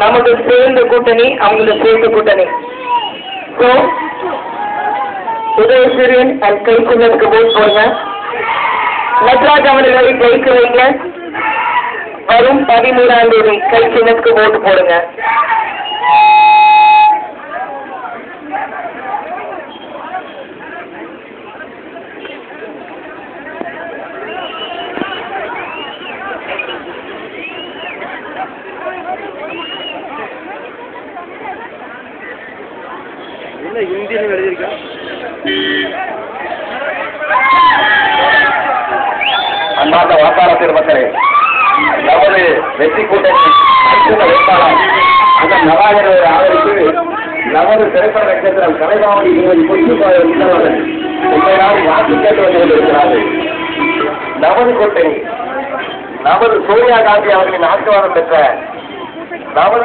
நமக்கு சேர்ந்த கூட்டணி, அவங்களுக்கு சேர்ந்த கூட்டணி. ஸோ உதயசூரியன் அண்ட் கைச்சின்னத்துக்கு போட் போடுங்க. நட்ராஜ் அவர்களை ஜெயிக்க வைங்க. வரும் 13ஆம் தேதி கைச்சின்னத்துக்கு போட்டு போடுங்க. இந்தியில எழுதியிருக்கா? அன்பார்ந்த வாக்காளர் பெருமக்களே, நமது வெற்றி கூட்டணி வேட்பாளர் அதன் நவாகரை ஆதரித்து நமது திரைப்பட நட்சத்திரம் கலைவாணி உள்ளவர்கள் உண்மையாக வாக்கு கேட்டு வந்து கொண்டிருக்கிறார்கள். நமது கூட்டணி நமது சோனியா காந்தி அவர்களின் ஆசீர்வாதம் பெற்ற நமது